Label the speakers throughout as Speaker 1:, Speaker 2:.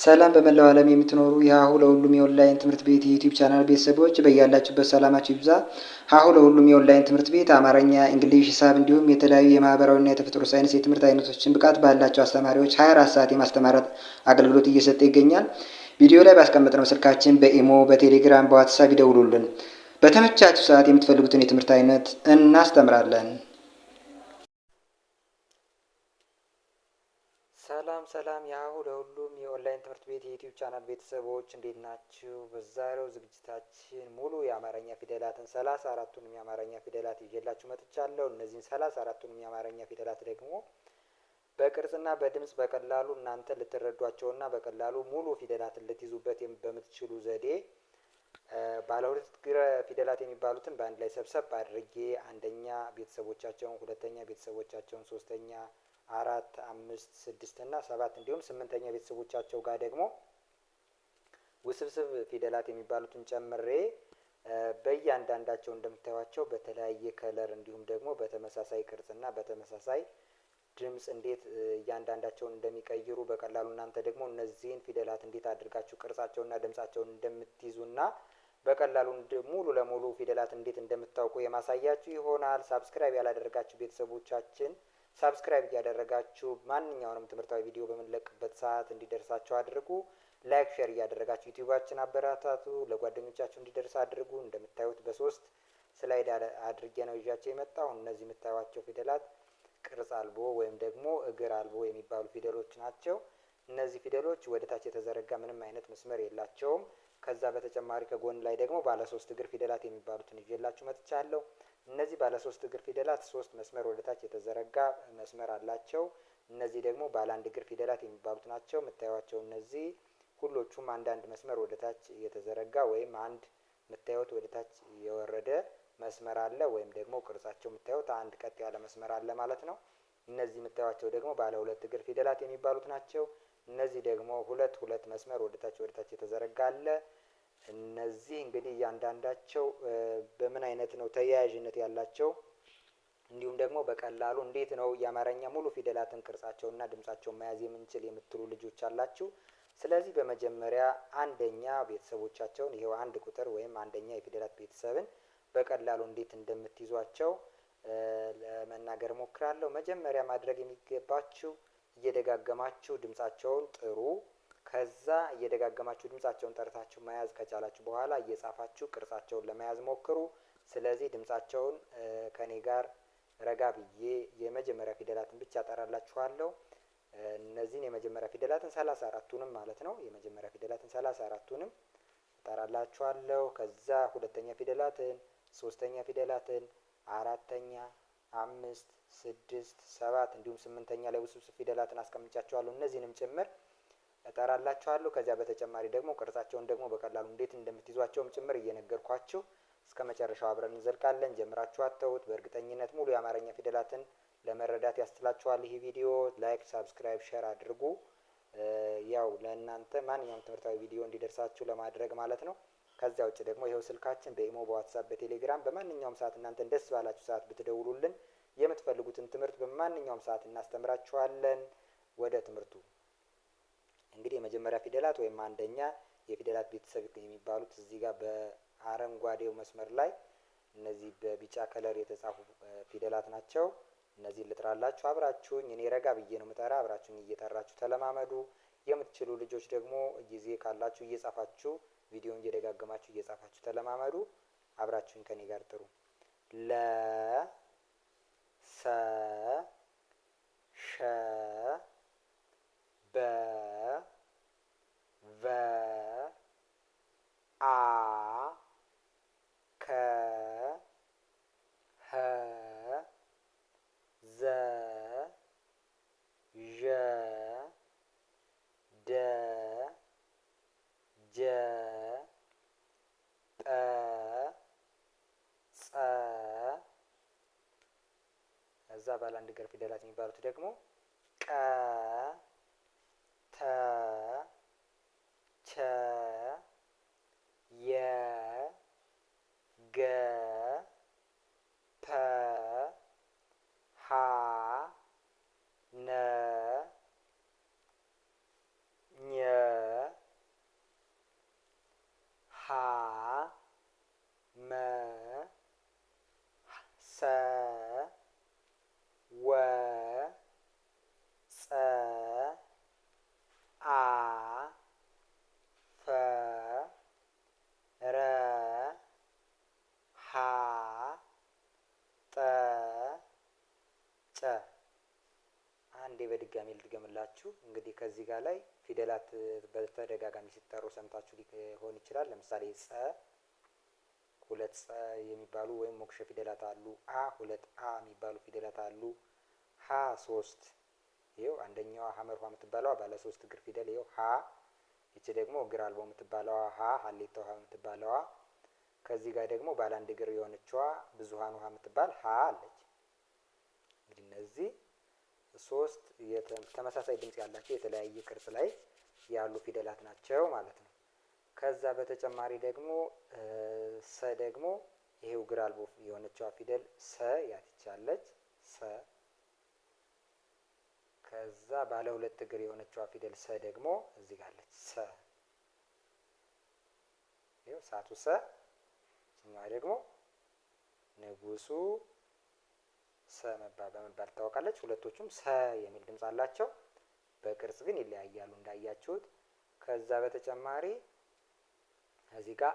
Speaker 1: ሰላም በመላው ዓለም የምትኖሩ የሀሁ ለሁሉም የኦንላይን ትምህርት ቤት የዩቲዩብ ቻናል ቤተሰቦች በያላችሁበት ሰላማችሁ ይብዛ። ሀሁ ለሁሉም የኦንላይን ትምህርት ቤት አማርኛ፣ እንግሊዝ፣ ሂሳብ እንዲሁም የተለያዩ የማህበራዊና የተፈጥሮ ሳይንስ የትምህርት አይነቶችን ብቃት ባላቸው አስተማሪዎች 24 ሰዓት የማስተማራት አገልግሎት እየሰጠ ይገኛል። ቪዲዮ ላይ ባስቀመጥነው ስልካችን በኢሞ፣ በቴሌግራም፣ በዋትሳፕ ይደውሉልን። በተመቻችሁ ሰዓት የምትፈልጉትን የትምህርት አይነት እናስተምራለን። ሰላም የሀሁ ለሁሉም የኦንላይን ትምህርት ቤት የዩቲዩብ ቻናል ቤተሰቦች እንዴት ናችሁ? በዛሬው ዝግጅታችን ሙሉ የአማርኛ ፊደላትን 34ቱንም የአማርኛ ፊደላት ይዤላችሁ መጥቻለሁ። እነዚህን 34ቱንም የአማርኛ ፊደላት ደግሞ በቅርጽና በድምጽ በቀላሉ እናንተ ልትረዷቸውና በቀላሉ ሙሉ ፊደላትን ልትይዙበት በምትችሉ ዘዴ ባለ ሁለት እግረ ፊደላት የሚባሉትን በአንድ ላይ ሰብሰብ አድርጌ አንደኛ ቤተሰቦቻቸውን፣ ሁለተኛ ቤተሰቦቻቸውን፣ ሶስተኛ፣ አራት፣ አምስት፣ ስድስት እና ሰባት እንዲሁም ስምንተኛ ቤተሰቦቻቸው ጋር ደግሞ ውስብስብ ፊደላት የሚባሉትን ጨምሬ በእያንዳንዳቸው እንደምታዩቸው በተለያየ ከለር እንዲሁም ደግሞ በተመሳሳይ ቅርጽና በተመሳሳይ ድምጽ እንዴት እያንዳንዳቸውን እንደሚቀይሩ በቀላሉ እናንተ ደግሞ እነዚህን ፊደላት እንዴት አድርጋችሁ ቅርጻቸውና ድምጻቸውን እንደምትይዙና በቀላሉ ሙሉ ለሙሉ ፊደላት እንዴት እንደምታውቁ የማሳያችሁ ይሆናል። ሳብስክራይብ ያላደረጋችሁ ቤተሰቦቻችን ሳብስክራይብ እያደረጋችሁ ማንኛውንም ትምህርታዊ ቪዲዮ በምንለቅበት ሰዓት እንዲደርሳችሁ አድርጉ። ላይክ ሼር እያደረጋችሁ ዩቲዩባችን አበረታቱ። ለጓደኞቻችሁ እንዲደርስ አድርጉ። እንደምታዩት በሶስት ስላይድ አድርጌ ነው ይዣቸው የመጣው። እነዚህ የምታዩቸው ፊደላት ቅርጽ አልቦ ወይም ደግሞ እግር አልቦ የሚባሉ ፊደሎች ናቸው። እነዚህ ፊደሎች ወደ ታች የተዘረጋ ምንም አይነት መስመር የላቸውም። ከዛ በተጨማሪ ከጎን ላይ ደግሞ ባለ ሶስት እግር ፊደላት የሚባሉትን ይዤላችሁ መጥቻለሁ። እነዚህ ባለ ሶስት እግር ፊደላት ሶስት መስመር ወደ ታች የተዘረጋ መስመር አላቸው። እነዚህ ደግሞ ባለ አንድ እግር ፊደላት የሚባሉት ናቸው። የምታዩቸው እነዚህ ሁሎቹም አንዳንድ መስመር ወደ ታች የተዘረጋ ወይም አንድ የምታዩት ወደ ታች የወረደ መስመር አለ ወይም ደግሞ ቅርጻቸው የምታዩት አንድ ቀጥ ያለ መስመር አለ ማለት ነው። እነዚህ የምታዩቸው ደግሞ ባለ ሁለት እግር ፊደላት የሚባሉት ናቸው። እነዚህ ደግሞ ሁለት ሁለት መስመር ወደ ታች የተዘረጋ አለ። እነዚህ እንግዲህ እያንዳንዳቸው በምን አይነት ነው ተያያዥነት ያላቸው እንዲሁም ደግሞ በቀላሉ እንዴት ነው የአማርኛ ሙሉ ፊደላትን ቅርጻቸውና ድምጻቸውን መያዝ የምንችል የምትሉ ልጆች አላችሁ። ስለዚህ በመጀመሪያ አንደኛ ቤተሰቦቻቸውን ይሄው አንድ ቁጥር ወይም አንደኛ የፊደላት ቤተሰብን በቀላሉ እንዴት እንደምትይዟቸው ለመናገር ሞክራለሁ። መጀመሪያ ማድረግ የሚገባችሁ እየደጋገማችሁ ድምጻቸውን ጥሩ። ከዛ እየደጋገማችሁ ድምጻቸውን ጠርታችሁ መያዝ ከቻላችሁ በኋላ እየጻፋችሁ ቅርጻቸውን ለመያዝ ሞክሩ። ስለዚህ ድምጻቸውን ከኔ ጋር ረጋ ብዬ የመጀመሪያ ፊደላትን ብቻ ጠራላችኋለሁ። እነዚህን የመጀመሪያ ፊደላትን 34ቱንም ማለት ነው። የመጀመሪያ ፊደላትን 34ቱንም ጠራላችኋለሁ። ከዛ ሁለተኛ ፊደላትን፣ ሶስተኛ ፊደላትን፣ አራተኛ፣ አምስት፣ ስድስት፣ ሰባት እንዲሁም ስምንተኛ ላይ ውስብስብ ፊደላትን አስቀምጫቸዋለሁ። እነዚህንም ጭምር እጠራላችኋለሁ። ከዚያ በተጨማሪ ደግሞ ቅርጻቸውን ደግሞ በቀላሉ እንዴት እንደምትይዟቸውም ጭምር እየነገርኳችሁ እስከ መጨረሻው አብረን እንዘልቃለን። ጀምራችሁ አተውት። በእርግጠኝነት ሙሉ የአማርኛ ፊደላትን ለመረዳት ያስችላችኋል። ይህ ቪዲዮ ላይክ፣ ሳብስክራይብ፣ ሼር አድርጉ። ያው ለእናንተ ማንኛውም ትምህርታዊ ቪዲዮ እንዲደርሳችሁ ለማድረግ ማለት ነው። ከዚያ ውጭ ደግሞ ይኸው ስልካችን በኢሞ፣ በዋትሳፕ፣ በቴሌግራም በማንኛውም ሰዓት እናንተ ደስ ባላችሁ ሰዓት ብትደውሉልን የምትፈልጉትን ትምህርት በማንኛውም ሰዓት እናስተምራችኋለን። ወደ ትምህርቱ እንግዲህ የመጀመሪያ ፊደላት ወይም አንደኛ የፊደላት ቤተሰብ የሚባሉት እዚህ ጋር በአረንጓዴው መስመር ላይ እነዚህ በቢጫ ከለር የተጻፉ ፊደላት ናቸው። እነዚህ ልጥራላችሁ አብራችሁኝ። እኔ ረጋ ብዬ ነው የምጠራ። አብራችሁኝ እየጠራችሁ ተለማመዱ። የምትችሉ ልጆች ደግሞ ጊዜ ካላችሁ እየጻፋችሁ ቪዲዮን እየደጋገማችሁ እየጻፋችሁ ተለማመዱ። አብራችሁኝ ከኔ ጋር ጥሩ። ለ ሰ ሸ በ ቨ አ ከ ኸ ዘ ዠ ደ ጀ ጠ ጸ እዛ ባለ አንድ እግር ፊደላት የሚባሉት ደግሞ ቀ ተ ቸ የ ገ ፐ ሀ ነ ኘ ጨ። አንዴ በድጋሚ ልድገምላችሁ። እንግዲህ ከዚህ ጋር ላይ ፊደላት በተደጋጋሚ ሲጠሩ ሰምታችሁ ሊሆን ይችላል። ለምሳሌ ጸ፣ ሁለት ጸ የሚባሉ ወይም ሞክሸ ፊደላት አሉ። አ ሁለት አ የሚባሉ ፊደላት አሉ። ሀ ሶስት፣ ይኸው አንደኛዋ ሀመርኋ የምትባለዋ ባለ ሶስት እግር ፊደል ይኸው ሀ። ይቺ ደግሞ እግር አልቦ የምትባለዋ ሀ፣ ሀሌታ ውሃ የምትባለዋ። ከዚህ ጋር ደግሞ ባለ አንድ እግር የሆነችዋ ብዙሃን ውሃ የምትባል ሀ አለች። እንግዲህ እነዚህ ሶስት ተመሳሳይ ድምጽ ያላቸው የተለያየ ቅርጽ ላይ ያሉ ፊደላት ናቸው ማለት ነው። ከዛ በተጨማሪ ደግሞ ሰ ደግሞ ይሄው እግር አልቦ የሆነችዋ ፊደል ሰ ያትቻለች ሰ። ከዛ ባለ ሁለት እግር የሆነችዋ ፊደል ሰ ደግሞ እዚህ ጋር አለች ሰ። ይሄው ሳቱ ሰ፣ እኛዋ ደግሞ ንጉሱ ሰ በመባል ትታወቃለች። ሁለቶቹም ሰ የሚል ድምጽ አላቸው። በቅርጽ ግን ይለያያሉ እንዳያችሁት። ከዛ በተጨማሪ እዚህ ጋር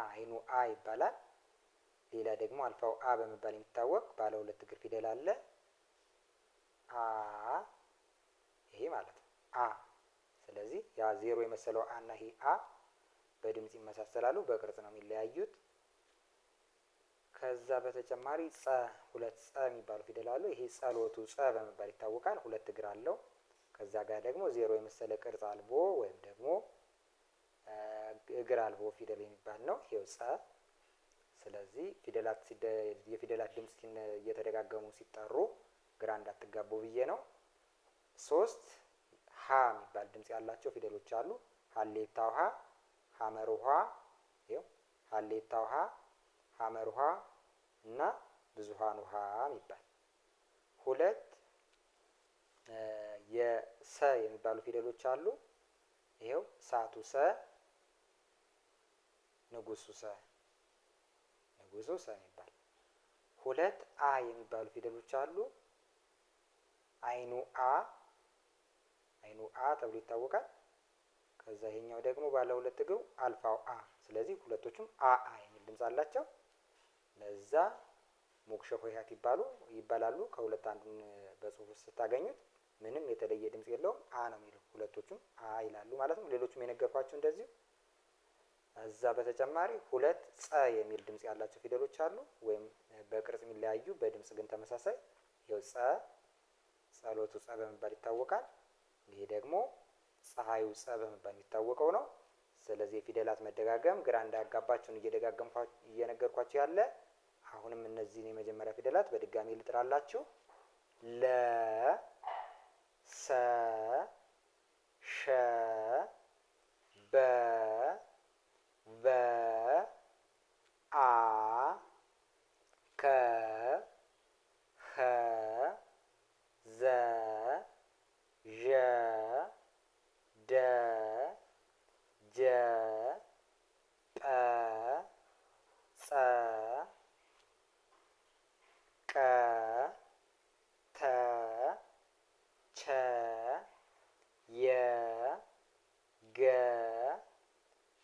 Speaker 1: አይኑ አ ይባላል። ሌላ ደግሞ አልፋው አ በመባል የሚታወቅ ባለ ሁለት እግር ፊደል አለ። ይሄ ማለት ነው አ። ስለዚህ ያ ዜሮ የመሰለው አ እና ይሄ አ በድምጽ ይመሳሰላሉ፣ በቅርጽ ነው የሚለያዩት። ከዛ በተጨማሪ ጸ፣ ሁለት ጸ የሚባሉ ፊደል አሉ። ይሄ ጸሎቱ ጸ በመባል ይታወቃል፣ ሁለት እግር አለው። ከዛ ጋር ደግሞ ዜሮ የመሰለ ቅርጽ አልቦ ወይም ደግሞ እግር አልቦ ፊደል የሚባል ነው ይሄው ጸ። ስለዚህ የፊደላት ድምጽ እየተደጋገሙ ሲጠሩ ግራ እንዳትጋቡ ብዬ ነው። ሶስት ሀ የሚባል ድምጽ ያላቸው ፊደሎች አሉ። ሀሌታ ውሃ፣ ሀመር ውሃ፣ ይኸው ሀሌታ ውሃ፣ ሀመር ውሃ እና ብዙሃን ውሃ የሚባል። ሁለት የሰ የሚባሉ ፊደሎች አሉ። ይኸው ሳቱ ሰ፣ ንጉሱ ሰ፣ ንጉሱ ሰ የሚባል። ሁለት አ የሚባሉ ፊደሎች አሉ። አይኑ አ፣ አይኑ አ ተብሎ ይታወቃል። ከዛ ይሄኛው ደግሞ ባለ ሁለት እግሩ አልፋው አ። ስለዚህ ሁለቶቹም አ የሚል ድምጽ አላቸው። ለዛ ሞክሸ ሆሄያት ይባላሉ። ከሁለት አንዱን በጽሁፍ ውስጥ ስታገኙት ምንም የተለየ ድምጽ የለውም፣ አ ነው የሚለው። ሁለቶቹም አ ይላሉ ማለት ነው። ሌሎቹም የነገርኳችሁ እንደዚሁ። እዛ በተጨማሪ ሁለት ጸ የሚል ድምጽ ያላቸው ፊደሎች አሉ፣ ወይም በቅርጽ የሚለያዩ በድምጽ ግን ተመሳሳይ። ይኸው ጸ፣ ጸሎቱ ጸ በመባል ይታወቃል። ይሄ ደግሞ ፀሐዩ ጸ በመባል የሚታወቀው ነው። ስለዚህ የፊደላት መደጋገም ግራ እንዳያጋባችሁን እየነገርኳችሁ ያለ። አሁንም እነዚህን የመጀመሪያ ፊደላት በድጋሚ ልጥራላችሁ። ለ፣ ሰ፣ ሸ፣ በ፣ በ፣ አ፣ ከ፣ ኸ፣ ዘ፣ ዠ፣ ደ፣ ጀ፣ ጠ፣ ጸ፣ ቀ፣ ተ፣ ቸ፣ የ፣ ገ፣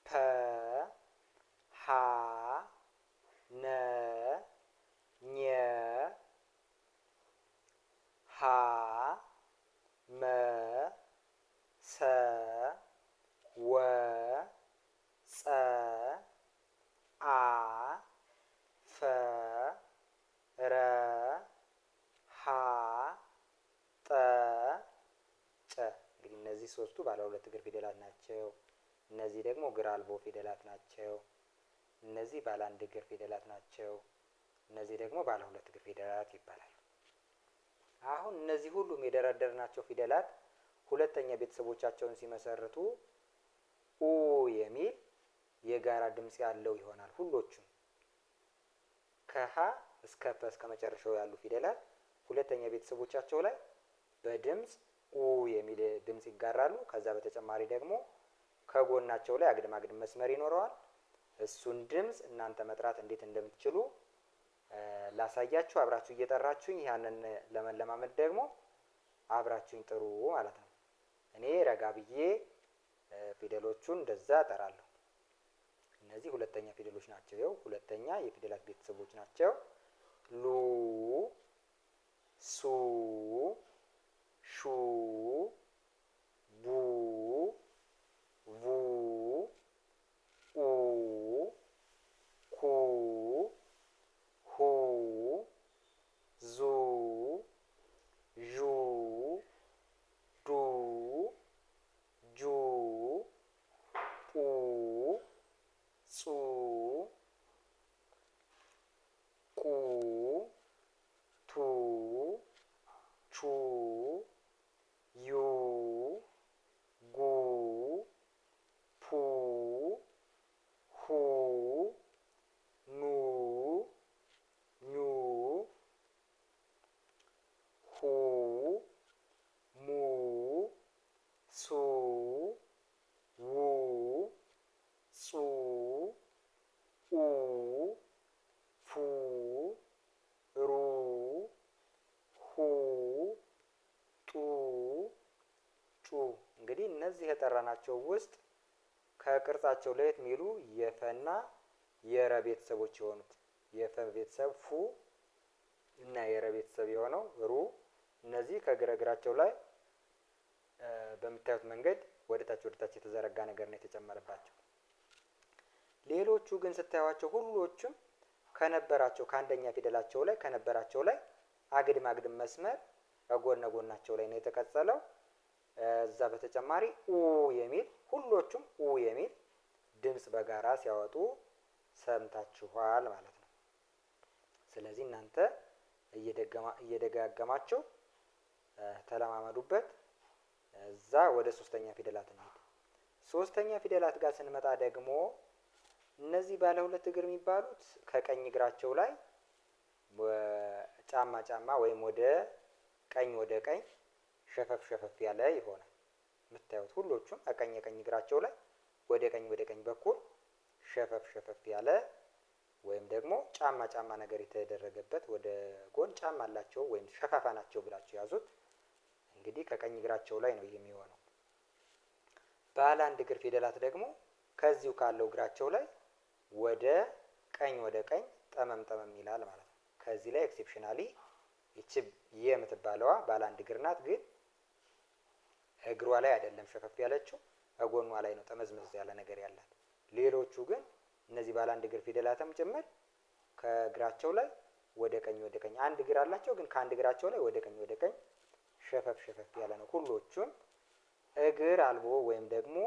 Speaker 1: ፐ፣ ሀ፣ ነ፣ ኘ፣ ሀ፣ መ፣ ሰ፣ ወ፣ ጸ፣ አ፣ ፈ፣ ረ፣ ሀ፣ ጠ፣ ጨ። እንግዲህ እነዚህ ሶስቱ ባለ ሁለት እግር ፊደላት ናቸው። እነዚህ ደግሞ እግር አልቦ ፊደላት ናቸው። እነዚህ ባለ አንድ እግር ፊደላት ናቸው። እነዚህ ደግሞ ባለ ሁለት እግር ፊደላት ይባላሉ። አሁን እነዚህ ሁሉም የደረደርናቸው ፊደላት ሁለተኛ ቤተሰቦቻቸውን ሲመሰርቱ ኡ የሚል የጋራ ድምጽ ያለው ይሆናል። ሁሎቹም ከሀ እስከ ፐ እስከ መጨረሻው ያሉ ፊደላት ሁለተኛ ቤተሰቦቻቸው ላይ በድምጽ ኡ የሚል ድምጽ ይጋራሉ። ከዛ በተጨማሪ ደግሞ ከጎናቸው ላይ አግድም አግድም መስመር ይኖረዋል። እሱን ድምጽ እናንተ መጥራት እንዴት እንደምትችሉ ላሳያችሁ። አብራችሁ እየጠራችሁኝ ያንን ለመለማመድ ደግሞ አብራችሁኝ ጥሩ ማለት ነው። እኔ ረጋ ብዬ ፊደሎቹን እንደዛ እጠራለሁ። እነዚህ ሁለተኛ ፊደሎች ናቸው። ይኸው ሁለተኛ የፊደላት ቤተሰቦች ናቸው። ሉ፣ እንግዲህ እነዚህ የጠራናቸው ውስጥ ከቅርጻቸው ለየት የሚሉ የፈና የረ ቤተሰቦች የሆኑት የፈ ቤተሰብ ፉ እና የረ ቤተሰብ የሆነው ሩ እነዚህ ከግረግራቸው ላይ በምታዩት መንገድ ወደታች የተዘረጋ ነገር ነው የተጨመረባቸው። ሌሎቹ ግን ስታዩዋቸው ሁሉዎቹም ከነበራቸው ከአንደኛ ፊደላቸው ላይ ከነበራቸው ላይ አግድም መስመር ጎናቸው ላይ ነው የተቀጸለው። እዛ በተጨማሪ ኡ የሚል ሁሉዎቹም ኡ የሚል ድምጽ በጋራ ሲያወጡ ሰምታችኋል ማለት ነው። ስለዚህ እናንተ እየደጋገማችሁ ተለማመዱበት። እዛ ወደ ሶስተኛ ፊደላት እንሂድ። ሶስተኛ ፊደላት ጋር ስንመጣ ደግሞ እነዚህ ባለ ሁለት እግር የሚባሉት ከቀኝ እግራቸው ላይ ጫማ ወይም ወደ ቀኝ ሸፈፍ ያለ ይሆናል። የምታዩት ሁሉዎቹም ከቀኝ እግራቸው ላይ ወደ ቀኝ በኩል ሸፈፍ ያለ ወይም ደግሞ ጫማ ነገር የተደረገበት ወደ ጎን ጫማ አላቸው ወይም ሸፋፋ ናቸው ብላችሁ ያዙት። እንግዲህ ከቀኝ እግራቸው ላይ ነው የሚሆነው። ባለ አንድ እግር ፊደላት ደግሞ ከዚሁ ካለው እግራቸው ላይ ወደ ቀኝ ጠመም ይላል ማለት ነው። ከዚህ ላይ ኤክሴፕሽናሊ ይቺ የምትባለዋ ባለ አንድ እግር ናት። ግን እግሯ ላይ አይደለም ሸፈፍ ያለችው ከጎኗ ላይ ነው ጠመዝመዝ ያለ ነገር ያላት። ሌሎቹ ግን እነዚህ ባለ አንድ እግር ፊደላትም ጭምር ከእግራቸው ላይ ወደ ቀኝ አንድ እግር አላቸው። ግን ከአንድ እግራቸው ላይ ወደ ቀኝ ሸፈፍ ያለ ነው። ሁሉዎቹም እግር አልቦ ወይም ደግሞ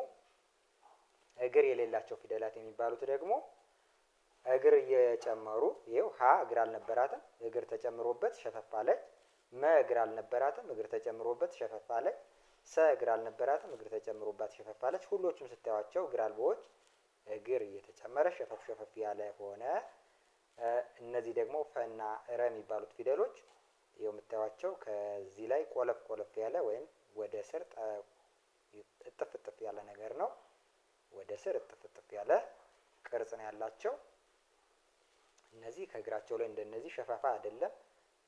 Speaker 1: እግር የሌላቸው ፊደላት የሚባሉት ደግሞ እግር እየጨመሩ ይኸው ሀ እግር አልነበራትም እግር ተጨምሮበት ሸፈፍ አለች። መ እግር አልነበራትም እግር ተጨምሮበት ሸፈፍ አለች። ሰ እግር አልነበራትም እግር ተጨምሮባት ሸፈፍ አለች። ሁሉዎቹም ስታዩዋቸው እግር አልቦዎች እግር እየተጨመረ ሸፈፍ ያለ ሆነ። እነዚህ ደግሞ ፈና ረ የሚባሉት ፊደሎች ይኸው የምታዩዋቸው ከዚህ ላይ ቆለፍ ያለ ወይም ወደ ስር እጥፍ ያለ ነገር ነው። ወደ ስር እጥፍ ያለ ቅርጽ ነው ያላቸው። እነዚህ ከእግራቸው ላይ እንደነዚህ ሸፋፋ አይደለም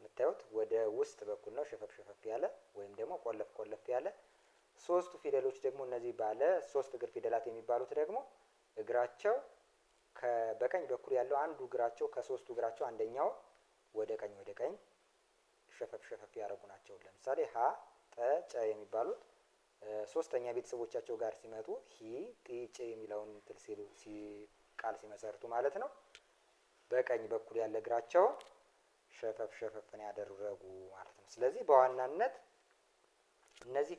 Speaker 1: የምታዩት ወደ ውስጥ በኩል ነው ሸፈፍ ያለ ወይም ደግሞ ቆለፍ ያለ። ሶስቱ ፊደሎች ደግሞ እነዚህ ባለ ሶስት እግር ፊደላት የሚባሉት ደግሞ እግራቸው በቀኝ በኩል ያለው አንዱ እግራቸው ከሶስቱ እግራቸው አንደኛው ወደ ቀኝ ሸፈፍ ያደረጉ ናቸው። ለምሳሌ ሀ ጠ ጨ የሚባሉት ሶስተኛ ቤተሰቦቻቸው ጋር ሲመጡ ሂ ጢ ጭ የሚለውን ቃል ሲመሰርቱ ማለት ነው በቀኝ በኩል ያለ እግራቸው ሸፈፍ ነው ያደረጉ ማለት ነው። ስለዚህ በዋናነት እነዚህ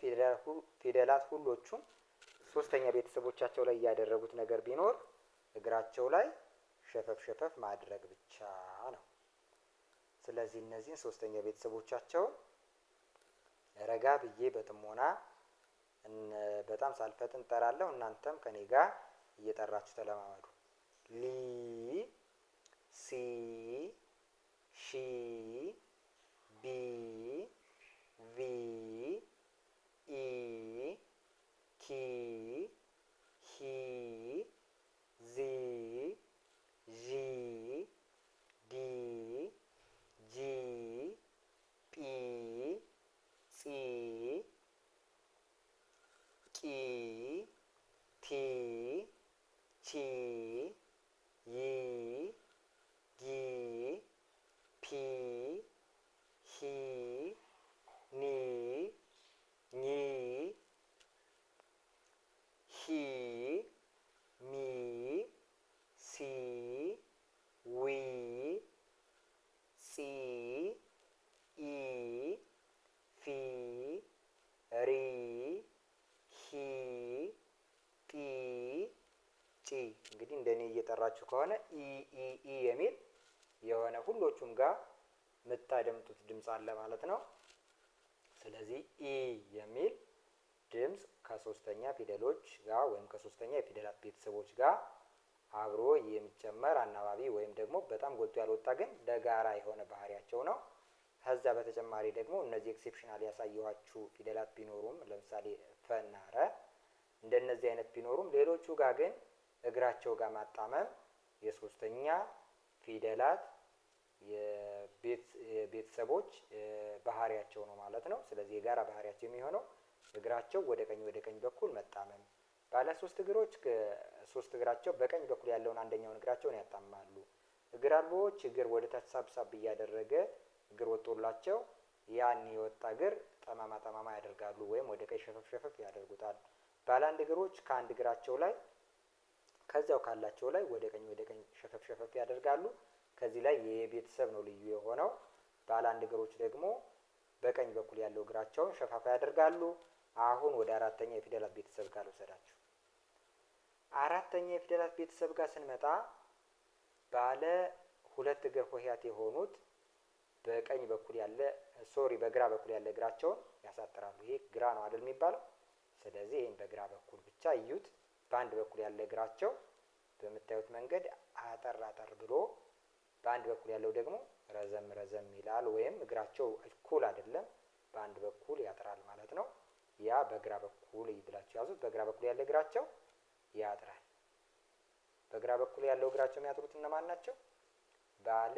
Speaker 1: ፊደላት ሁሎቹም ሶስተኛ ቤተሰቦቻቸው ላይ ያደረጉት ነገር ቢኖር እግራቸው ላይ ሸፈፍ ማድረግ ብቻ ነው። ስለዚህ እነዚህን ሶስተኛ ቤተሰቦቻቸውን ረጋ ብዬ በጥሞና በጣም ሳልፈጥን እጠራለሁ። እናንተም ከኔ ጋር እየጠራችሁ ተለማመዱ። ሊ ሲ ሺ ቢ ቪ ኢ ኪ ሂ ዚ ዢ ዲ ጂ ጲ ጺ ቂ ቲ ቺ ይ ጊ ፒ ሂ ኒ ኚ ሂ ሚ ሲ ዊ ጺ ኢ ፊ ሪ ሂ ጢ ጪ። እንግዲህ እንደኔ እየጠራችሁ ከሆነ ኢ የሚል የሆነ ሁሎቹም ጋር የምታደምጡት ድምጽ አለ ማለት ነው። ስለዚህ ኢ የሚል ድምጽ ከሶስተኛ ፊደሎች ጋር ወይም ከሶስተኛ የፊደላት ቤተሰቦች ጋር አብሮ የሚጨመር አናባቢ ወይም ደግሞ በጣም ጎልቶ ያልወጣ ግን ለጋራ የሆነ ባህሪያቸው ነው። ከዛ በተጨማሪ ደግሞ እነዚህ ኤክሴፕሽናል ያሳየኋችሁ ፊደላት ቢኖሩም ለምሳሌ ፈና ረ እንደነዚህ አይነት ቢኖሩም ሌሎቹ ጋር ግን እግራቸው ጋር ማጣመም የሶስተኛ ፊደላት የቤተሰቦች ባህሪያቸው ነው ማለት ነው። ስለዚህ የጋራ ባህሪያቸው የሚሆነው እግራቸው ወደ ቀኝ በኩል መጣመም። ባለ 3 እግሮች 3 እግራቸው በቀኝ በኩል ያለውን አንደኛውን እግራቸውን ያጣምማሉ። እግር አልባዎች እግር ወደ ታች ሳብሳብ እያደረገ እግር ወጥቶላቸው ያን የወጣ እግር ጠማማ ያደርጋሉ ወይም ወደ ቀኝ ሸፈፍ ያደርጉታል። ባለ 1 እግሮች ከአንድ እግራቸው ላይ ከዚያው ካላቸው ላይ ወደ ቀኝ ሸፈፍ ያደርጋሉ። ከዚህ ላይ የቤተሰብ ነው ልዩ የሆነው። ባለ 1 እግሮች ደግሞ በቀኝ በኩል ያለው እግራቸውን ሸፋፋ ያደርጋሉ። አሁን ወደ አራተኛ የፊደላት ቤተሰብ ጋር ልውሰዳችሁ። አራተኛ የፊደላት ቤተሰብ ጋር ስንመጣ ባለ 2 እግር ሆሄያት የሆኑት በቀኝ በኩል ያለ በግራ በኩል ያለ እግራቸውን ያሳጥራሉ። ይሄ ግራ ነው አይደል የሚባለው? ስለዚህ ይሄን በግራ በኩል ብቻ እዩት። በአንድ በኩል ያለ እግራቸው በምታዩት መንገድ አጠር ብሎ በአንድ በኩል ያለው ደግሞ ረዘም ይላል ወይም እግራቸው እኩል አይደለም፣ በአንድ በኩል ያጥራል ማለት ነው። ያ በግራ በኩል ይብላችሁ ያዙት። በግራ በኩል ያለ እግራቸው ያጥራል። በግራ በኩል ያለው እግራቸው የሚያጥሩት እነማን ናቸው? ባለ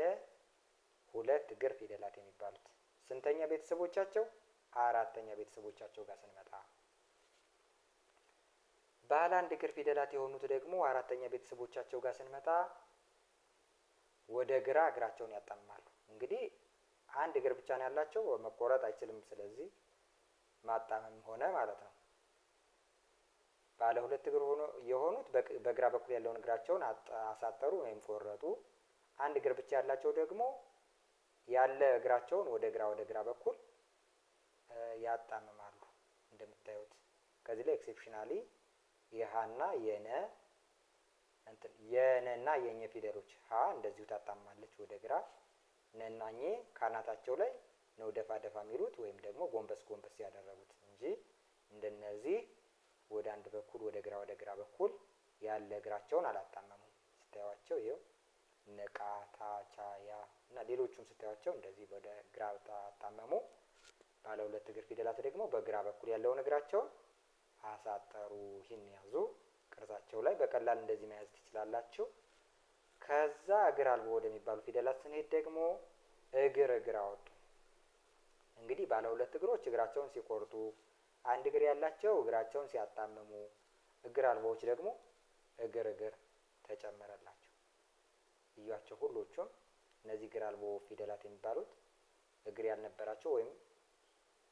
Speaker 1: 2 እግር ፊደላት የሚባሉት። ስንተኛ ቤተሰቦቻቸው? አራተኛ ቤተሰቦቻቸው ጋር ስንመጣ ባለ 1 እግር ፊደላት የሆኑት ደግሞ አራተኛ ቤተሰቦቻቸው ጋር ስንመጣ ወደ ግራ እግራቸውን ያጣምማሉ። እንግዲህ 1 እግር ብቻ ነው ያላቸው፣ መቆረጥ አይችልም። ስለዚህ ማጣመም ሆነ ማለት ነው። ባለ 2 እግር የሆኑት በግራ በኩል ያለውን እግራቸውን አሳጠሩ ወይም ቆረጡ። 1 እግር ብቻ ያላቸው ደግሞ ያለ እግራቸውን ወደ ግራ በኩል ያጣምማሉ እንደምታዩት። ከዚህ ላይ ኤክሴፕሽናሊ የሃና የነና የኘ ፊደሎች ሀ እንደዚሁ ታጣምማለች ወደ ግራ። ነና ኘ ካናታቸው ላይ ነው ደፋ የሚሉት ወይም ደግሞ ጎንበስ ያደረጉት እንጂ እንደነዚህ ወደ አንድ በኩል ወደ ግራ በኩል ያለ እግራቸውን አላጣመሙም። ስታዩዋቸው ይኸው ነቃ ታቻ ያ እና ሌሎቹም ስታዩዋቸው እንደዚህ ወደ ግራ ታጣመሙ። ባለ 2 እግር ፊደላት ደግሞ በግራ በኩል ያለውን እግራቸውን አሳጠሩ። ይህን ያዙ። ቅርጻቸው ላይ በቀላል እንደዚህ መያዝ ትችላላችሁ። ከዛ እግር አልቦ ወደሚባሉ ፊደላት ስንሄድ ደግሞ እግር አወጡ። እንግዲህ ባለ 2 እግሮች እግራቸውን ሲቆርጡ፣ 1 እግር ያላቸው እግራቸውን ሲያጣምሙ፣ እግር አልቦዎች ደግሞ እግር ተጨመረላቸው። እያቸው ሁሎቹም እነዚህ እግር አልቦ ፊደላት የሚባሉት እግር ያልነበራቸው ወይም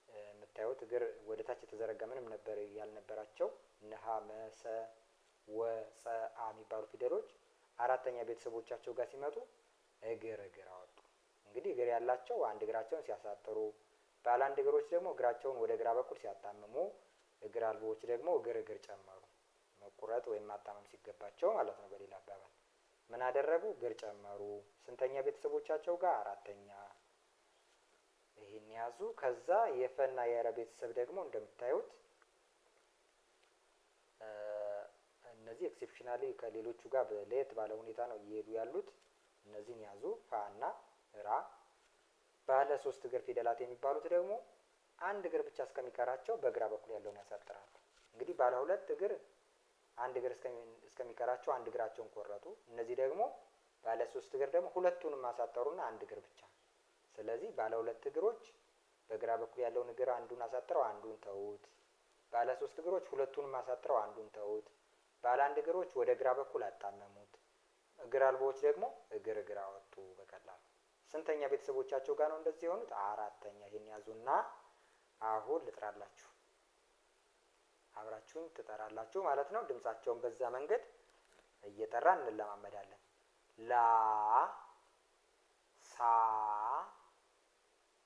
Speaker 1: የምታዩት እግር ወደ ታች የተዘረጋ ምንም ነበር ያልነበራቸው ነሃ መሰ ወፀ አ የሚባሉ ፊደሎች አራተኛ ቤተሰቦቻቸው ጋር ሲመጡ እግር አወጡ። እንግዲህ እግር ያላቸው 1 እግራቸውን ሲያሳጥሩ፣ ባለ 1 እግሮች ደግሞ እግራቸውን ወደ ግራ በኩል ሲያጣምሙ፣ እግር አልቦዎች ደግሞ እግር ጨመሩ። መቁረጥ ወይም ማጣመም ሲገባቸው ማለት ነው። በሌላ አባባል ምን አደረጉ? እግር ጨመሩ። ስንተኛ ቤተሰቦቻቸው ጋር? አራተኛ። ይሄን ያዙ። ከዛ የፈና የረ ቤተሰብ ደግሞ እንደምታዩት እነዚህ ኤክሴፕሽናሊ ከሌሎቹ ጋር ለየት ባለ ሁኔታ ነው እየሄዱ ያሉት። እነዚህን ያዙ። ፋና ራ። ባለ 3 እግር ፊደላት የሚባሉት ደግሞ 1 እግር ብቻ እስከሚቀራቸው በግራ በኩል ያለውን ያሳጥራሉ። እንግዲህ ባለ 2 እግር 1 እግር እስከሚቀራቸው 1 እግራቸውን ቆረጡ። እነዚህ ደግሞ ባለ 3 እግር ደግሞ ሁለቱንም አሳጠሩና 1 እግር ብቻ። ስለዚህ ባለ 2 እግሮች በግራ በኩል ያለውን እግር አንዱን አሳጥረው አንዱን ተውት። ባለ 3 እግሮች ሁለቱንም አሳጥረው አንዱን ተውት። ባለ 1 እግሮች ወደ ግራ በኩል አጣመሙት። እግር አልቦዎች ደግሞ እግር አወጡ በቀላሉ። ስንተኛ ቤተሰቦቻቸው ጋር ነው እንደዚህ የሆኑት? አራተኛ። ይሄን ያዙና አሁን ልጥራላችሁ፣ አብራችሁን ትጠራላችሁ ማለት ነው። ድምጻቸውን በዛ መንገድ እየጠራን እንለማመዳለን። ላ ሳ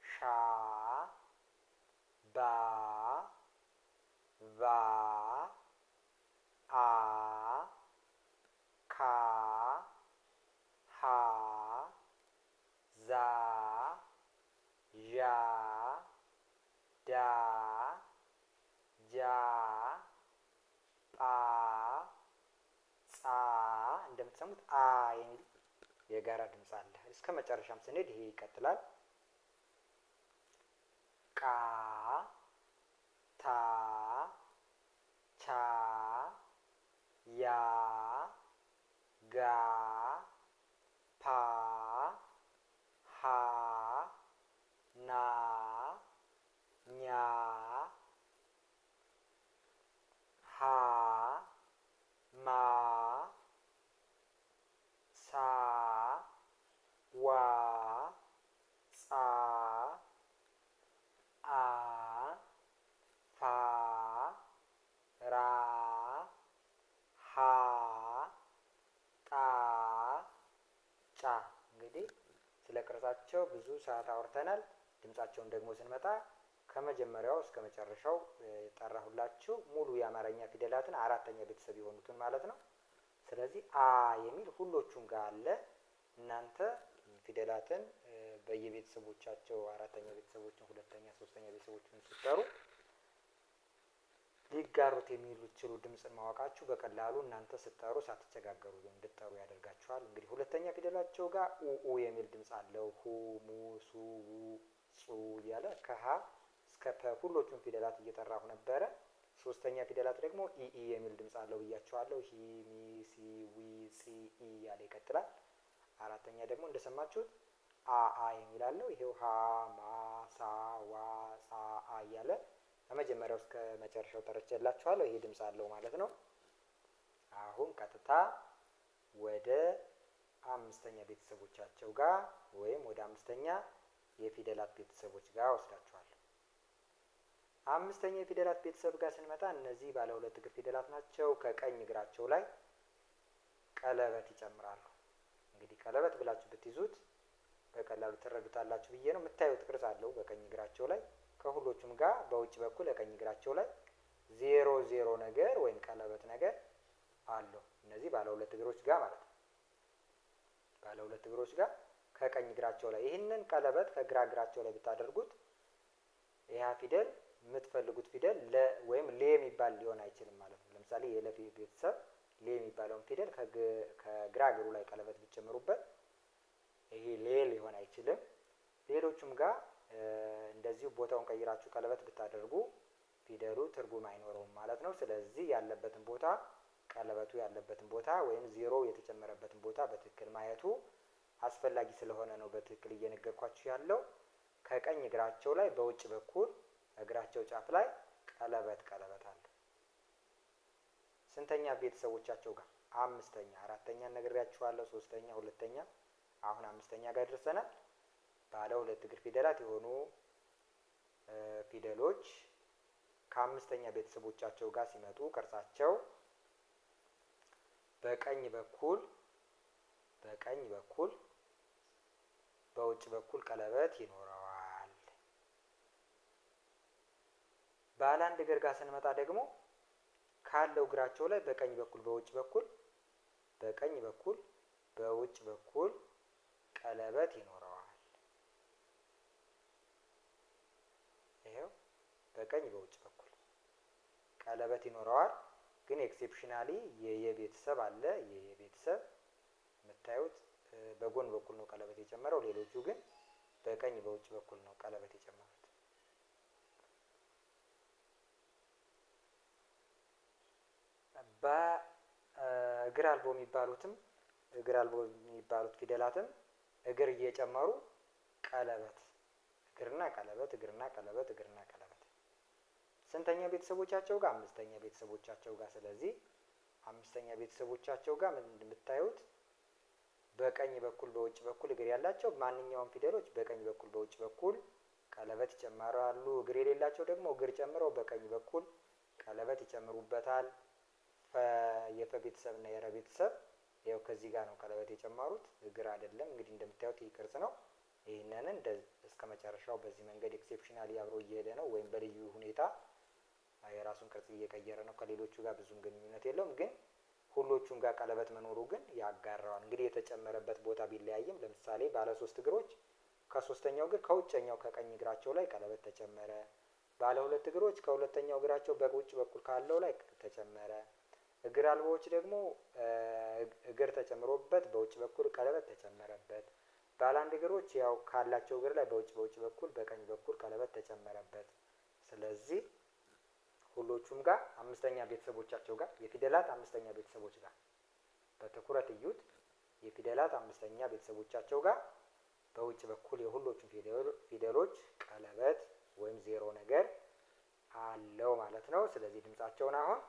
Speaker 1: ሻ ባ ቫ አ ካ ሀ ዛ ዣ ዳ ጃ ጳ ጻ እንደምትሰሙት አ የሚል የጋራ ድምጽ አለ። እስከ መጨረሻም ስንሄድ ይሄ ይቀጥላል። ቃ ታ ቻ ያ ጋ ፓ ሀ ና ኛ ቅርጻቸው ብዙ ሰዓት አውርተናል። ድምጻቸውን ደግሞ ስንመጣ ከመጀመሪያው እስከ መጨረሻው ጠራሁላችሁ ሙሉ የአማርኛ ፊደላትን አራተኛ ቤተሰብ የሆኑትን ማለት ነው። ስለዚህ አ የሚል ሁሎቹም ጋር አለ። እናንተ ፊደላትን በየቤተሰቦቻቸው አራተኛ ቤተሰቦችን፣ ሁለተኛ፣ ሶስተኛ ቤተሰቦችን ስትጠሩ ሊጋሩት የሚችሉ ድምጽን ማወቃችሁ በቀላሉ እናንተ ስትጠሩ ሳትቸጋገሩ እንድትጠሩ ያደርጋችኋል። እንግዲህ ሁለተኛ ፊደላቸው ጋር ኡ የሚል ድምጽ አለው። ሁ፣ ሙ፣ ሱ፣ ው፣ ጹ እያለ ከሀ እስከ ፐ ሁሎቹም ፊደላት እየጠራሁ ነበረ። ሶስተኛ ፊደላት ደግሞ ኢ የሚል ድምጽ አለው ብያቸዋለሁ። ሂ፣ ሚ፣ ሲ፣ ዊ፣ ጺ፣ ኢ እያለ ይቀጥላል። አራተኛ ደግሞ እንደሰማችሁት አ የሚል አለው። ይሄው ሀ፣ ማ፣ ሳ፣ ዋ፣ ጻ፣ አ እያለ ከመጀመሪያው እስከ መጨረሻው ጠርቼላችኋለሁ። ይሄ ድምጽ አለው ማለት ነው። አሁን ቀጥታ ወደ አምስተኛ ቤተሰቦቻቸው ጋር ወይም ወደ አምስተኛ የፊደላት ቤተሰቦች ጋር ወስዳችኋለሁ። አምስተኛ የፊደላት ቤተሰብ ጋር ስንመጣ እነዚህ ባለ ሁለት እግር ፊደላት ናቸው። ከቀኝ እግራቸው ላይ ቀለበት ይጨምራሉ። እንግዲህ ቀለበት ብላችሁ ብትይዙት በቀላሉ ትረዱታላችሁ ብዬ ነው። የምታዩት ቅርጽ አለው በቀኝ እግራቸው ላይ። ከሁሎቹም ጋር በውጭ በኩል የቀኝ እግራቸው ላይ 0 ነገር ወይም ቀለበት ነገር አለው። እነዚህ ባለ ሁለት እግሮች ጋር ማለት ነው። ባለ ሁለት እግሮች ጋር ከቀኝ እግራቸው ላይ ይህንን ቀለበት ከግራ እግራቸው ላይ ብታደርጉት ያ ፊደል የምትፈልጉት ፊደል ለ ወይም ሌ የሚባል ሊሆን አይችልም ማለት ነው። ለምሳሌ የለ ቤተሰብ ሌ የሚባለውን ፊደል ከግራ እግሩ ላይ ቀለበት ብትጨምሩበት ይሄ ሌ ሊሆን አይችልም። ሌሎቹም ጋር እንደዚሁ ቦታውን ቀይራችሁ ቀለበት ብታደርጉ ፊደሉ ትርጉም አይኖረውም ማለት ነው። ስለዚህ ያለበትን ቦታ ቀለበቱ ያለበትን ቦታ ወይም 0 የተጨመረበትን ቦታ በትክክል ማየቱ አስፈላጊ ስለሆነ ነው በትክክል እየነገርኳችሁ ያለው። ከቀኝ እግራቸው ላይ በውጭ በኩል እግራቸው ጫፍ ላይ ቀለበት አለ። ስንተኛ ቤተሰቦቻቸው ጋር? አምስተኛ። አራተኛ ነግሬያችኋለሁ፣ ሶስተኛ፣ ሁለተኛ፣ አሁን አምስተኛ ጋር ደርሰናል። ባለ ሁለት እግር ፊደላት የሆኑ ፊደሎች ከአምስተኛ ቤተሰቦቻቸው ጋር ሲመጡ ቅርጻቸው በቀኝ በኩል በውጭ በኩል ቀለበት ይኖረዋል። ባለ አንድ እግር ጋር ስንመጣ ደግሞ ካለው እግራቸው ላይ በቀኝ በኩል በውጭ በኩል በውጭ በኩል ቀለበት ይኖረዋል። ይሄው በቀኝ በውጭ በኩል ቀለበት ይኖረዋል። ግን ኤክሴፕሽናሊ የቤተሰብ አለ። የቤተሰብ የምታዩት በጎን በኩል ነው ቀለበት የጨመረው። ሌሎቹ ግን በቀኝ በውጭ በኩል ነው ቀለበት የጨመሩት። በእግር አልቦ የሚባሉት ፊደላትም እግር እየጨመሩ ቀለበት እግርና ቀለበት ስንተኛ ቤተሰቦቻቸው ጋር? አምስተኛ ቤተሰቦቻቸው ጋር። ስለዚህ አምስተኛ ቤተሰቦቻቸው ጋር እንደምታዩት በቀኝ በኩል በውጭ በኩል እግር ያላቸው ማንኛውም ፊደሎች በቀኝ በኩል በውጭ በኩል ቀለበት ይጨምራሉ። እግር የሌላቸው ደግሞ እግር ጨምረው በቀኝ በኩል ቀለበት ይጨምሩበታል። የፈ ቤተሰብ እና የረ ቤተሰብ ያው ከዚህ ጋር ነው ቀለበት የጨመሩት፣ እግር አይደለም። እንግዲህ እንደምታዩት ይህ ቅርጽ ነው። ይህንን እስከ መጨረሻው በዚህ መንገድ ኤክሴፕሽናሊ አብሮ እየሄደ ነው፣ ወይም በልዩ ሁኔታ የራሱን ቅርጽ እየቀየረ ነው። ከሌሎቹ ጋር ብዙም ግንኙነት የለውም፣ ግን ሁሎቹም ጋር ቀለበት መኖሩ ግን ያጋራዋል። እንግዲህ የተጨመረበት ቦታ ቢለያይም ለምሳሌ ባለ 3 እግሮች ከሶስተኛው እግር ከውጨኛው ከቀኝ እግራቸው ላይ ቀለበት ተጨመረ። ባለ 2 እግሮች ከሁለተኛው እግራቸው በውጭ በኩል ካለው ላይ ተጨመረ። እግር አልቦዎች ደግሞ እግር ተጨምሮበት በውጭ በኩል ቀለበት ተጨመረበት። ባለ አንድ እግሮች ያው ካላቸው እግር ላይ በውጭ በኩል በቀኝ በኩል ቀለበት ተጨመረበት። ስለዚህ ሁሎቹም ጋር አምስተኛ ቤተሰቦቻቸው ጋር የፊደላት አምስተኛ ቤተሰቦች ጋር በትኩረት እዩት። የፊደላት አምስተኛ ቤተሰቦቻቸው ጋር በውጭ በኩል የሁሎቹም ፊደሎች ቀለበት ወይም 0 ነገር አለው ማለት ነው። ስለዚህ ድምጻቸውን አሁን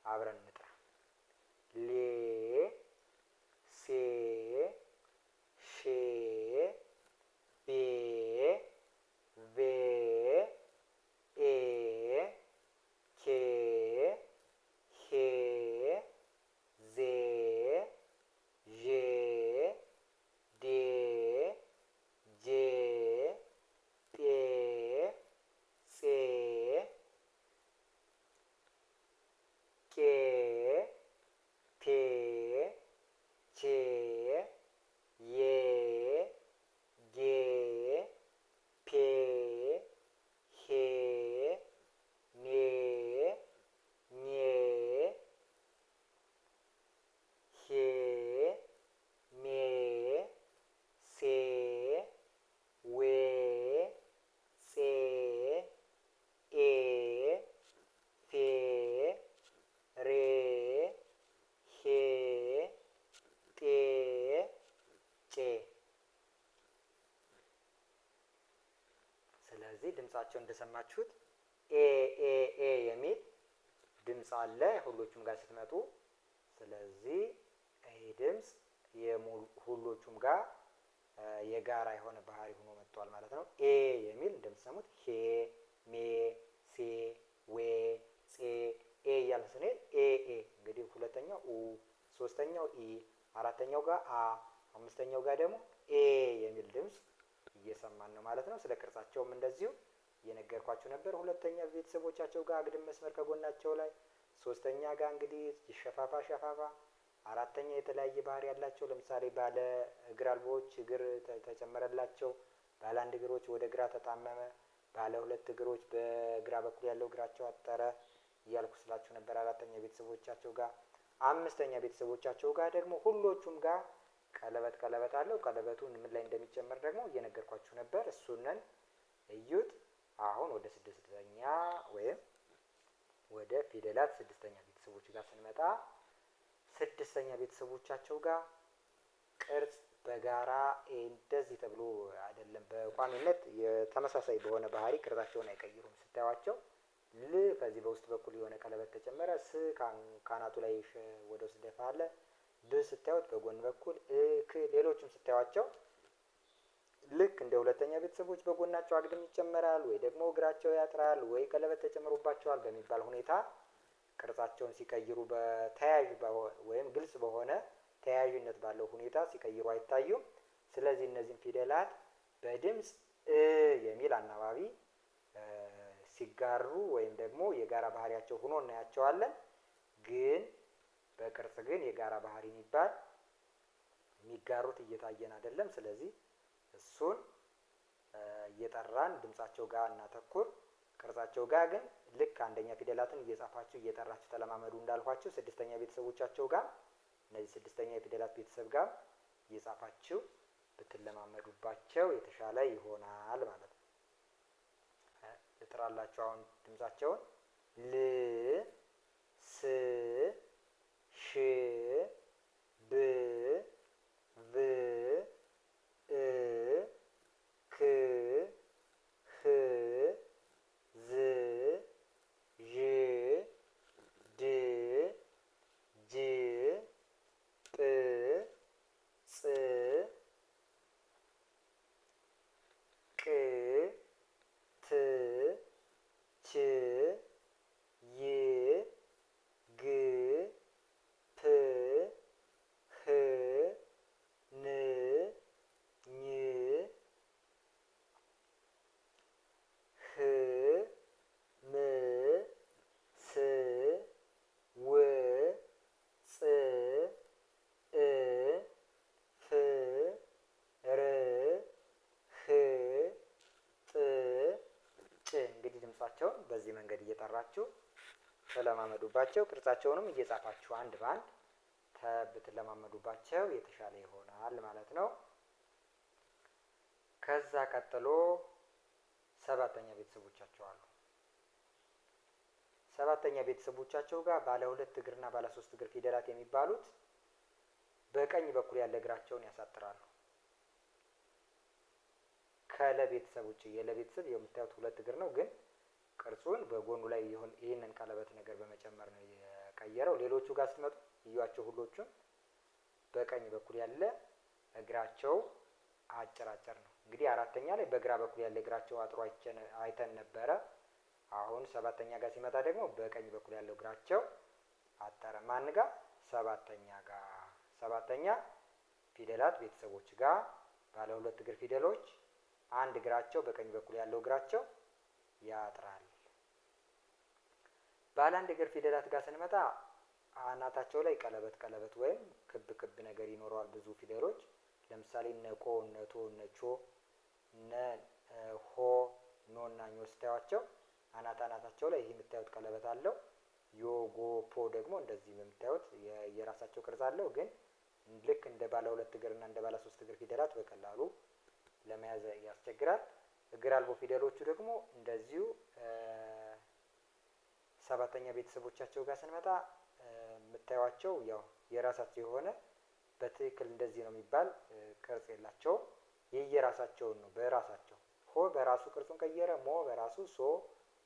Speaker 1: አብረን እንጥራ። ሌ፣ ሴ፣ ሼ፣ ቤ፣ ቬ፣ ኤ፣ ኬ፣ ሄ፣ ዜ፣ ዤ፣ ዴ፣ ስለዚህ ድምጻቸው እንደሰማችሁት ኤ ኤ ኤ የሚል ድምጽ አለ ሁሎቹም ጋር ስትመጡ። ስለዚህ ይሄ ድምጽ ሁሎቹም ጋር የጋራ የሆነ ባህሪ ሆኖ መጥቷል ማለት ነው። ኤ የሚል እንደምትሰሙት ሄ፣ ሜ፣ ሴ፣ ዌ፣ ጼ፣ ኤ እያልን ስንሄድ ኤ ኤ እንግዲህ ሁለተኛው ኡ፣ ሶስተኛው ኢ፣ አራተኛው ጋር አ፣ አምስተኛው ጋር ደግሞ ኤ የሚል ድምጽ እየሰማን ነው ማለት ነው። ስለ ቅርጻቸውም እንደዚሁ እየነገርኳችሁ ነበር። ሁለተኛ ቤተሰቦቻቸው ጋር አግድም መስመር ከጎናቸው ላይ፣ ሶስተኛ ጋር እንግዲህ ሸፋፋ ሸፋፋ፣ አራተኛ የተለያየ ባህሪ ያላቸው ለምሳሌ ባለ እግር አልቦዎች እግር ተጨመረላቸው፣ ባለ አንድ እግሮች ወደ ግራ ተጣመመ፣ ባለ ሁለት እግሮች በግራ በኩል ያለው እግራቸው አጠረ እያልኩ ስላችሁ ነበር። አራተኛ ቤተሰቦቻቸው ጋር። አምስተኛ ቤተሰቦቻቸው ጋር ደግሞ ሁሎቹም ጋር ቀለበት አለው። ቀለበቱን ምን ላይ እንደሚጨመር ደግሞ እየነገርኳችሁ ነበር። እሱንን እዩት። አሁን ወደ ስድስተኛ ወይም ወደ ፊደላት ስድስተኛ ቤተሰቦች ጋር ስንመጣ ስድስተኛ ቤተሰቦቻቸው ጋር ቅርጽ በጋራ እንደዚህ ተብሎ አይደለም፣ በቋሚነት የተመሳሳይ በሆነ ባህሪ ቅርጻቸውን አይቀይሩም። ስታዩዋቸው ል ከዚህ በውስጥ በኩል የሆነ ቀለበት ተጨመረ፣ ስ ካናቱ ላይ ወደ ውስጥ ደፋ አለ፣ ብ ስታዩት በጎን በኩል ክ ሌሎችም ስታዩዋቸው ልክ እንደ ሁለተኛ ቤተሰቦች በጎናቸው አግድም ይጨመራል ወይ ደግሞ እግራቸው ያጥራል ወይ ቀለበት ተጨምሮባቸዋል በሚባል ሁኔታ ቅርጻቸውን ሲቀይሩ በተያያዥ ወይም ግልጽ በሆነ ተያያዥነት ባለው ሁኔታ ሲቀይሩ አይታዩም። ስለዚህ እነዚህን ፊደላት በድምጽ የሚል አናባቢ ሲጋሩ ወይም ደግሞ የጋራ ባህሪያቸው ሆኖ እናያቸዋለን። ግን በቅርጽ ግን የጋራ ባህሪ የሚጋሩት እየታየን አይደለም። ስለዚህ እሱን እየጠራን ድምጻቸው ጋር እናተኩር። ቅርጻቸው ጋር ግን ልክ አንደኛ ፊደላትን እየጻፋችሁ እየጠራችሁ ተለማመዱ እንዳልኳችሁ ስድስተኛ ቤተሰቦቻቸው ጋር እነዚህ ስድስተኛ የፊደላት ቤተሰብ ጋር እየጻፋችሁ ብትለማመዱባቸው የተሻለ ይሆናል ማለት ነው። ልጥራላችሁ አሁን ድምጻቸውን ል፣ ስ፣ ሽ፣ ብ፣ ቭ፣ እ፣ ክ፣ ህ፣ ዝ፣ ዥ፣ ድ፣ ጅ፣ ጵ፣ ጽ፣ ቅ፣ ት፣ ች፣ ይ፣ ግ፣ ፕ፣ ህ፣ ን፣ ኝ፣ ህ፣ ም፣ ስ፣ ው፣ ጽ፣ እ፣ ፍ፣ ር፣ ህ፣ ጥ፣ ጭ። እንግዲህ ድምጻቸውን በዚህ መንገድ እየጠራችሁ ተለማመዱባቸው። ቅርጻቸውንም እየጻፋችሁ አንድ በአንድ ብትለማመዱባቸው የተሻለ ይሆናል ማለት ነው። ከዛ ቀጥሎ ሰባተኛ ቤተሰቦቻቸው አሉ። ሰባተኛ ቤተሰቦቻቸው ጋር ባለ ሁለት እግርና ባለ ሶስት እግር ፊደላት የሚባሉት በቀኝ በኩል ያለ እግራቸውን ያሳጥራሉ። ከለ ቤተሰብ ውጪ የለ ቤተሰብ የምታዩት ሁለት እግር ነው፣ ግን ቅርጹን በጎኑ ላይ ይህንን ቀለበት ነገር በመጨመር ነው የቀየረው። ሌሎቹ ጋር ስትመጡ እዩዋቸው። ሁሎቹም በቀኝ በኩል ያለ እግራቸው አጭር ነው። እንግዲህ አራተኛ ላይ በግራ በኩል ያለ እግራቸው አጥሮ አይተን ነበረ። አሁን ሰባተኛ ጋር ሲመጣ ደግሞ በቀኝ በኩል ያለው እግራቸው አጠረ። ማን ጋር? ሰባተኛ ጋር። ሰባተኛ ፊደላት ቤተሰቦች ጋር ባለ ሁለት እግር ፊደሎች አንድ እግራቸው በቀኝ በኩል ያለው እግራቸው ያጥራል። ባለ አንድ እግር ፊደላት ጋር ስንመጣ አናታቸው ላይ ቀለበት ወይም ክብ ነገር ይኖረዋል። ብዙ ፊደሎች ለምሳሌ ነቆ፣ ነቶ፣ ነቾ፣ ነ፣ ሆ፣ ኖ እና ኞ ስታዩዋቸው አናታቸው ላይ ይህ የምታዩት ቀለበት አለው። ዮ፣ ጎ፣ ፖ ደግሞ እንደዚህ የምታዩት የራሳቸው ቅርጽ አለው። ግን ልክ እንደ ባለ ሁለት እግር እና እንደ ባለ ሶስት እግር ፊደላት በቀላሉ ለመያዝ ያስቸግራል። እግር አልቦ ፊደሎቹ ደግሞ እንደዚሁ ሰባተኛ ቤተሰቦቻቸው ጋር ስንመጣ የምታዩዋቸው ያው የራሳቸው የሆነ በትክክል እንደዚህ ነው የሚባል ቅርጽ የላቸውም። የየራሳቸውን ነው በራሳቸው ሆ በራሱ ቅርጹን ቀየረ፣ ሞ በራሱ፣ ሶ፣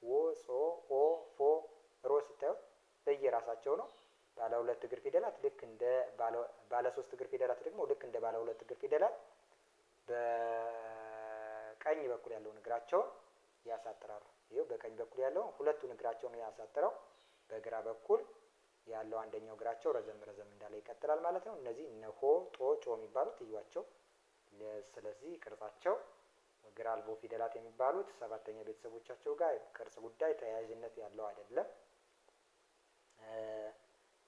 Speaker 1: ዎ፣ ጾ፣ ኦ፣ ፎ፣ ሮ ስታዩ ለየራሳቸው ነው። ባለ ሁለት እግር ፊደላት ልክ እንደ ባለ ሶስት እግር ፊደላት ደግሞ ልክ እንደ ባለ ሁለት እግር ፊደላት በቀኝ በኩል ያለውን እግራቸውን ያሳጥራሉ። ይሄው በቀኝ በኩል ያለው ሁለቱን እግራቸውን ያሳጥረው፣ በግራ በኩል ያለው አንደኛው እግራቸው ረዘም ረዘም እንዳለ ይቀጥላል ማለት ነው። እነዚህ እነ ሆ፣ ጦ፣ ጮ የሚባሉት እዩዋቸው። ስለዚህ ቅርጻቸው እግር አልቦ ፊደላት የሚባሉት ሰባተኛ ቤተሰቦቻቸው ጋር ቅርጽ ጉዳይ ተያያዥነት ያለው አይደለም።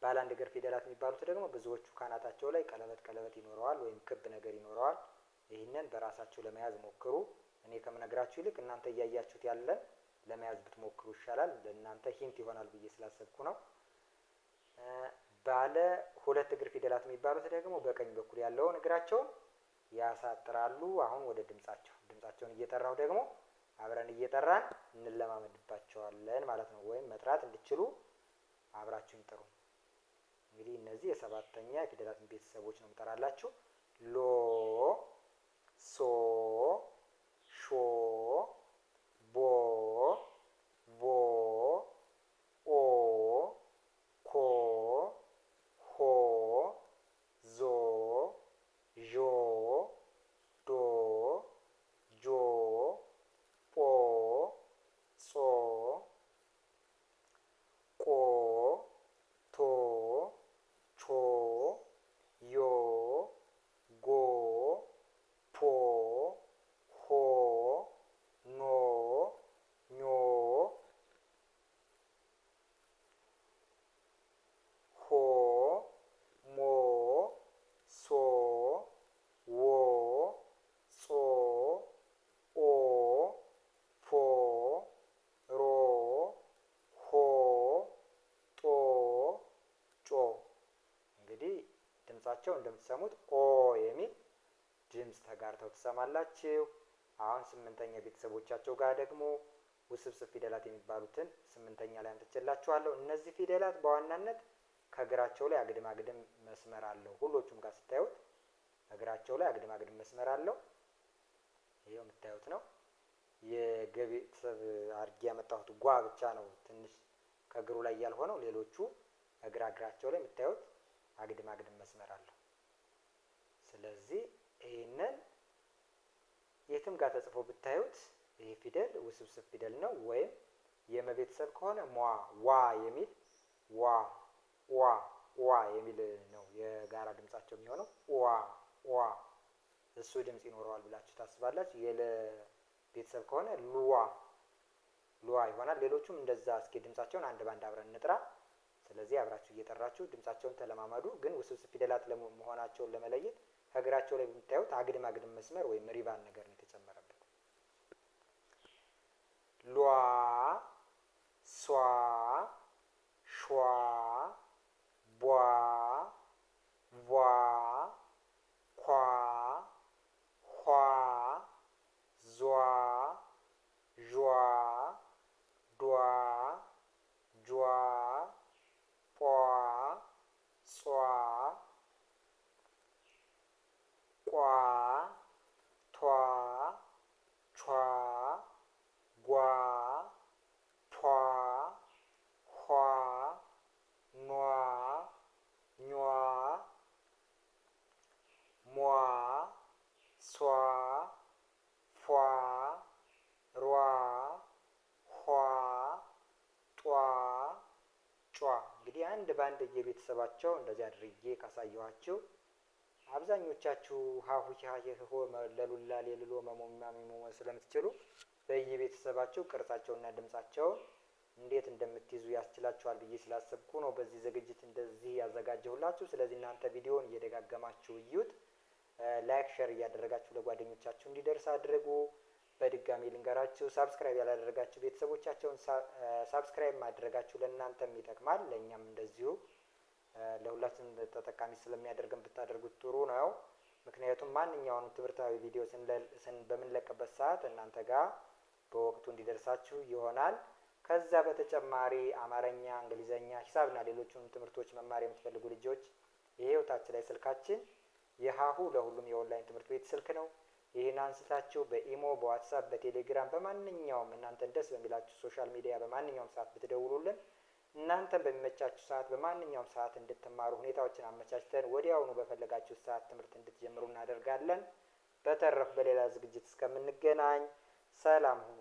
Speaker 1: ባለ አንድ እግር ፊደላት የሚባሉት ደግሞ ብዙዎቹ ካናታቸው ላይ ቀለበት ይኖረዋል ወይም ክብ ነገር ይኖረዋል። ይህንን በራሳችሁ ለመያዝ ሞክሩ። እኔ ከምነግራችሁ ይልቅ እናንተ እያያችሁት ያለን ለመያዝ ብትሞክሩ ይሻላል። ለእናንተ ሂንት ይሆናል ብዬ ስላሰብኩ ነው። ባለ ሁለት እግር ፊደላት የሚባሉት ደግሞ በቀኝ በኩል ያለውን እግራቸውን ያሳጥራሉ። አሁን ወደ ድምጻቸውን እየጠራሁ ደግሞ አብረን እየጠራን እንለማመድባቸዋለን ማለት ነው። ወይም መጥራት እንድችሉ አብራችሁን ጥሩ። እንግዲህ እነዚህ የሰባተኛ ፊደላት ቤተሰቦች ነው የምጠራላችሁ። ሎ፣ ሶ፣ ሾ፣ ቦ፣ ቮ፣ ኦ፣ ኮ፣ ሆ፣ ዞ፣ ዦ፣ ዶ፣ ጆ፣ ጶ፣ ጾ፣ ቆ፣ ቶ፣ ቾ፣ ዮ፣ ጎ፣ ፖ፣ ሆ፣ ኖ፣ ኞ፣ ሆ፣ ሞ፣ ሶ፣ ዎ፣ ጾ፣ ኦ፣ ፎ፣ ሮ፣ ሆ፣ ጦ፣ ጮ። እንግዲህ ድምጻቸው እንደምትሰሙት ኦ የሚል ድምጽ ተጋርተው ትሰማላችሁ። አሁን ስምንተኛ ቤተሰቦቻቸው ጋር ደግሞ ውስብስብ ፊደላት የሚባሉትን ስምንተኛ ላይ አምጥቼላችኋለሁ። እነዚህ ፊደላት በዋናነት ከእግራቸው ላይ አግድም አግድም መስመር አለው። ሁሎቹም ጋር ስታዩት እግራቸው ላይ አግድም አግድም መስመር አለው። ይሄው የምታዩት ነው። የገቤተሰብ አድርጌ ያመጣሁት ጓ ብቻ ነው ትንሽ ከእግሩ ላይ ያልሆነው። ሌሎቹ እግራቸው ላይ የምታዩት አግድም አግድም መስመር አለው። ስለዚህ ይሄንን የትም ጋር ተጽፎ ብታዩት ይሄ ፊደል ውስብስብ ፊደል ነው። ወይም የመቤተሰብ ከሆነ ሟ፣ ዋ የሚል ዋ፣ ዋ፣ ዋ የሚል ነው የጋራ ድምጻቸው የሚሆነው። ዋ፣ ዋ እሱ ድምጽ ይኖረዋል ብላችሁ ታስባላችሁ። የለቤተሰብ ከሆነ ሉዋ፣ ሉዋ ይሆናል። ሌሎቹም እንደዛ። እስኪ ድምጻቸውን አንድ ባንድ አብረን እንጥራ። ስለዚህ አብራችሁ እየጠራችሁ ድምጻቸውን ተለማመዱ። ግን ውስብስብ ፊደላት መሆናቸውን ለመለየት ከእግራቸው ላይ የምታዩት አግድም አግድም መስመር ወይም ሪባን ነገር ነው የተጨመረበት። ሏ፣ ሷ፣ ሿ፣ ቧ፣ ቧ፣ ኳ፣ ኋ፣ ዟ፣ ዧ፣ ዷ፣ ጇ፣ ጧ፣ ጿ፣ ቋ፣ ቷ፣ ቿ፣ ጓ፣ ቷ፣ ኋ፣ ኗ፣ ኟ፣ ሟ፣ ሷ፣ ፏ፣ ሯ፣ ኋ፣ ጧ፣ ጯ። እንግዲህ አንድ በአንድ የቤተሰባቸው እንደዚህ አድርጌ ካሳየኋችሁ አብዛኞቻችሁ ሀሁ ሀ ሆ ለሉላ ሌልሎ መሞማ ሚሞ ስለምትችሉ በየቤተሰባቸው ቅርጻቸውና ድምጻቸውን እንዴት እንደምትይዙ ያስችላችኋል ብዬ ስላሰብኩ ነው በዚህ ዝግጅት እንደዚህ ያዘጋጀሁላችሁ። ስለዚህ እናንተ ቪዲዮውን እየደጋገማችሁ እዩት። ላይክ ሼር እያደረጋችሁ ለጓደኞቻችሁ እንዲደርስ አድርጉ። በድጋሚ ልንገራችሁ፣ ሳብስክራይብ ያላደረጋችሁ ቤተሰቦቻቸውን ሳብስክራይብ ማድረጋችሁ ለእናንተም ይጠቅማል፣ ለእኛም እንደዚሁ ለሁላችንም ተጠቃሚ ስለሚያደርገን ብታደርጉት ጥሩ ነው። ምክንያቱም ማንኛውንም ትምህርታዊ ቪዲዮ በምንለቅበት ሰዓት እናንተ ጋር በወቅቱ እንዲደርሳችሁ ይሆናል። ከዛ በተጨማሪ አማርኛ፣ እንግሊዘኛ፣ ሂሳብና ሌሎቹን ትምህርቶች መማር የምትፈልጉ ልጆች ይሄው ታች ላይ ስልካችን የሀሁ ለሁሉም የኦንላይን ትምህርት ቤት ስልክ ነው። ይህን አንስታችሁ በኢሞ፣ በዋትሳፕ፣ በቴሌግራም በማንኛውም እናንተን ደስ በሚላችሁ ሶሻል ሚዲያ በማንኛውም ሰዓት ብትደውሉልን እናንተን በሚመቻችሁ ሰዓት በማንኛውም ሰዓት እንድትማሩ ሁኔታዎችን አመቻችተን ወዲያውኑ በፈለጋችሁ ሰዓት ትምህርት እንድትጀምሩ እናደርጋለን። በተረፈ በሌላ ዝግጅት እስከምንገናኝ ሰላም ሁኑ።